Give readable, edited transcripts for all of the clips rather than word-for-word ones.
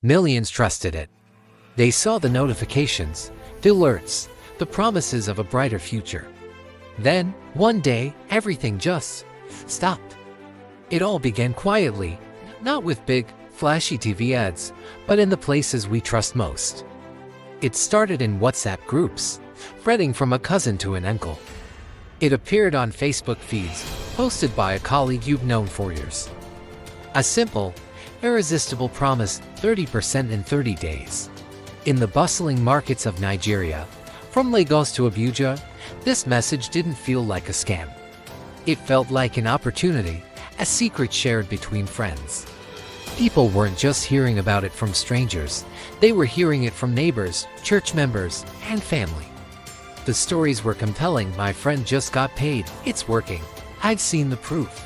Millions trusted it. They saw the notifications, the alerts, the promises of a brighter future. Then, one day, everything just stopped. It all began quietly, not with big, flashy TV ads, but in the places we trust most. It started in WhatsApp groups, spreading from a cousin to an uncle. It appeared on Facebook feeds, posted by a colleague you've known for years. A simple, irresistible promise: 30% in 30 days. In the bustling markets of Nigeria, from Lagos to Abuja, this message didn't feel like a scam. It felt like an opportunity, a secret shared between friends. People weren't just hearing about it from strangers, they were hearing it from neighbors, church members, and family. The stories were compelling. My friend just got paid, it's working, I've seen the proof.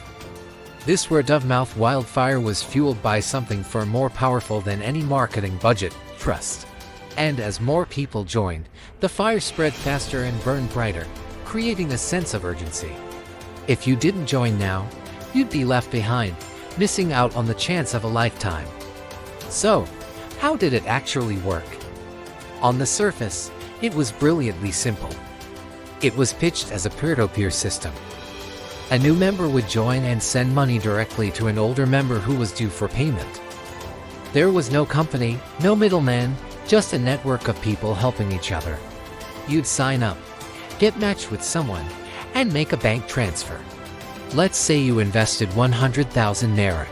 This word-of-mouth wildfire was fueled by something far more powerful than any marketing budget: trust. And as more people joined, the fire spread faster and burned brighter, creating a sense of urgency. If you didn't join now, you'd be left behind, missing out on the chance of a lifetime. So, how did it actually work? On the surface, it was brilliantly simple. It was pitched as a peer-to-peer system. A new member would join and send money directly to an older member who was due for payment. There was no company, no middleman, just a network of people helping each other. You'd sign up, get matched with someone, and make a bank transfer. Let's say you invested 100,000 naira.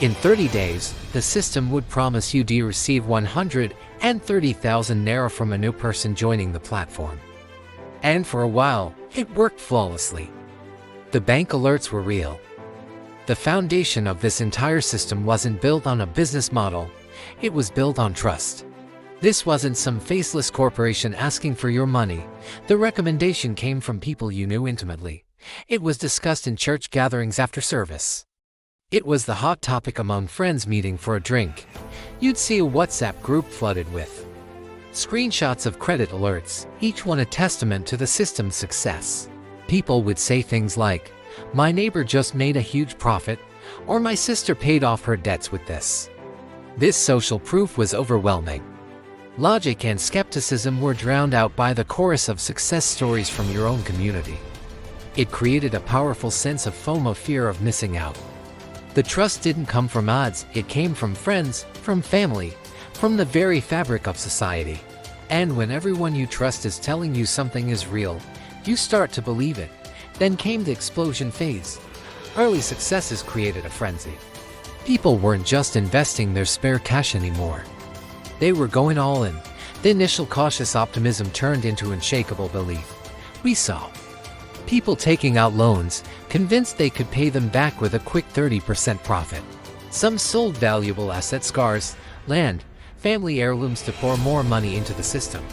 In 30 days, the system would promise you to receive 130,000 naira from a new person joining the platform. And for a while, it worked flawlessly. The bank alerts were real. The foundation of this entire system wasn't built on a business model, it was built on trust. This wasn't some faceless corporation asking for your money. The recommendation came from people you knew intimately. It was discussed in church gatherings after service. It was the hot topic among friends meeting for a drink. You'd see a WhatsApp group flooded with screenshots of credit alerts, each one a testament to the system's success. People would say things like, "My neighbor just made a huge profit," or "My sister paid off her debts with this." This social proof was overwhelming. Logic and skepticism were drowned out by the chorus of success stories from your own community. It created a powerful sense of FOMO, fear of missing out. The trust didn't come from odds, it came from friends, from family, from the very fabric of society. And when everyone you trust is telling you something is real, you start to believe it. Then came the explosion phase. Early successes created a frenzy. People weren't just investing their spare cash anymore. They were going all in. The initial cautious optimism turned into unshakable belief. We saw people taking out loans, convinced they could pay them back with a quick 30% profit. Some sold valuable assets, cars, land, family heirlooms to pour more money into the system.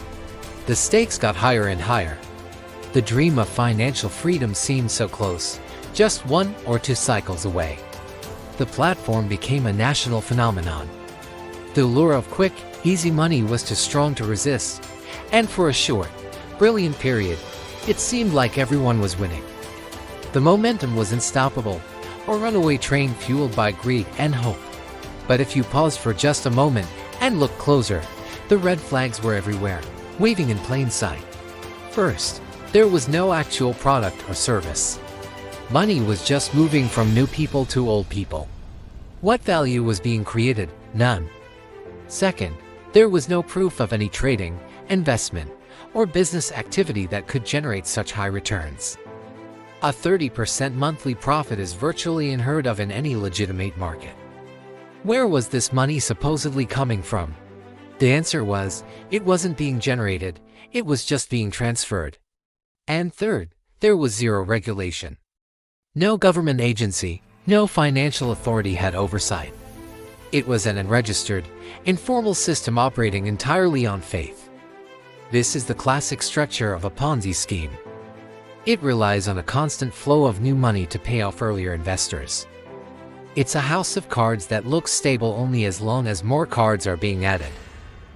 The stakes got higher and higher. The dream of financial freedom seemed so close, just 1 or 2 cycles away. The platform became a national phenomenon. The allure of quick, easy money was too strong to resist, and for a short, brilliant period, it seemed like everyone was winning. The momentum was unstoppable, a runaway train fueled by greed and hope. But if you paused for just a moment and looked closer, the red flags were everywhere, waving in plain sight. First, there was no actual product or service. Money was just moving from new people to old people. What value was being created? None. Second, there was no proof of any trading, investment, or business activity that could generate such high returns. A 30% monthly profit is virtually unheard of in any legitimate market. Where was this money supposedly coming from? The answer was, it wasn't being generated, it was just being transferred. And third, there was zero regulation. No government agency, no financial authority had oversight. It was an unregistered, informal system operating entirely on faith. This is the classic structure of a Ponzi scheme. It relies on a constant flow of new money to pay off earlier investors. It's a house of cards that looks stable only as long as more cards are being added.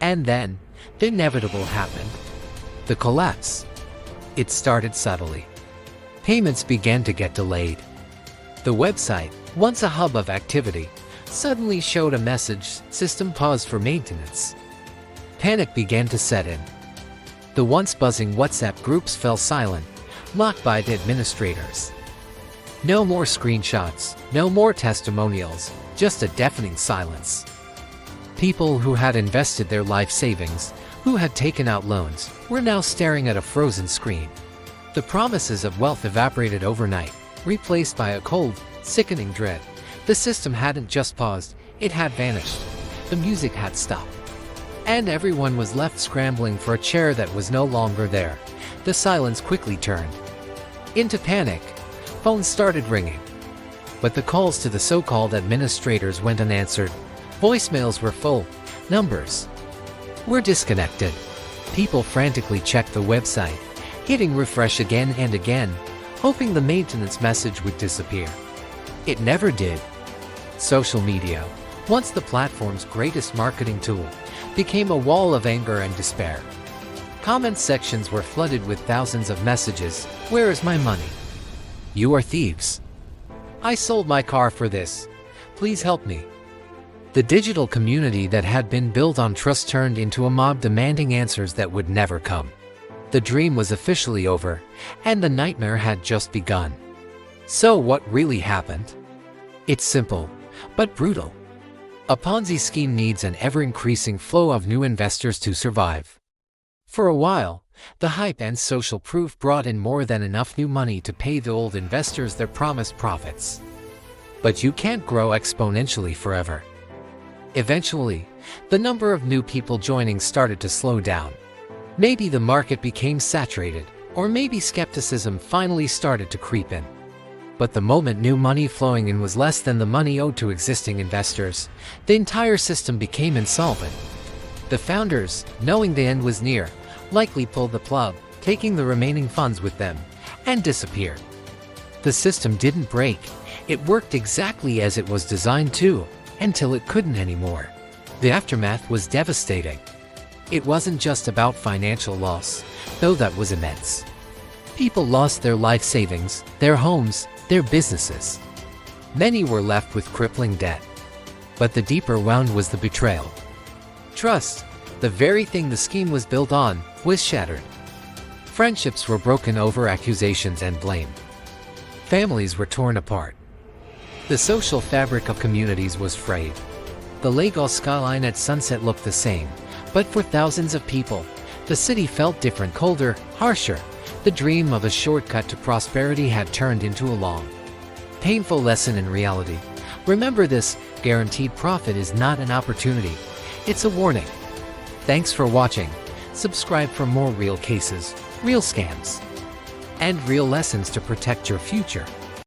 And then, the inevitable happened. The collapse. It started subtly. Payments began to get delayed. The website, once a hub of activity, suddenly showed a message, "System paused for maintenance." Panic began to set in. The once buzzing WhatsApp groups fell silent, locked by the administrators. No more screenshots, no more testimonials, just a deafening silence. People who had invested their life savings, who had taken out loans, were now staring at a frozen screen. The promises of wealth evaporated overnight, replaced by a cold, sickening dread. The system hadn't just paused, it had vanished. The music had stopped. And everyone was left scrambling for a chair that was no longer there. The silence quickly turned into panic. Phones started ringing. But the calls to the so-called administrators went unanswered. Voicemails were full. Numbers were disconnected. People frantically checked the website, hitting refresh again and again, hoping the maintenance message would disappear. It never did. Social media, once the platform's greatest marketing tool, became a wall of anger and despair. Comment sections were flooded with thousands of messages. "Where is my money? You are thieves. I sold my car for this. Please help me." The digital community that had been built on trust turned into a mob demanding answers that would never come. The dream was officially over, and the nightmare had just begun. So what really happened? It's simple, but brutal. A Ponzi scheme needs an ever-increasing flow of new investors to survive. For a while, the hype and social proof brought in more than enough new money to pay the old investors their promised profits. But you can't grow exponentially forever. Eventually, the number of new people joining started to slow down. Maybe the market became saturated, or maybe skepticism finally started to creep in. But the moment new money flowing in was less than the money owed to existing investors, the entire system became insolvent. The founders, knowing the end was near, likely pulled the plug, taking the remaining funds with them, and disappeared. The system didn't break. It worked exactly as it was designed to, until it couldn't anymore. The aftermath was devastating. It wasn't just about financial loss, though that was immense. People lost their life savings, their homes, their businesses. Many were left with crippling debt. But the deeper wound was the betrayal. Trust, the very thing the scheme was built on, was shattered. Friendships were broken over accusations and blame. Families were torn apart. The social fabric of communities was frayed. The Lagos skyline at sunset looked the same, but for thousands of people, the city felt different, colder, harsher. The dream of a shortcut to prosperity had turned into a long, painful lesson in reality. Remember this: guaranteed profit is not an opportunity, it's a warning. Thanks for watching. Subscribe for more real cases, real scams, and real lessons to protect your future.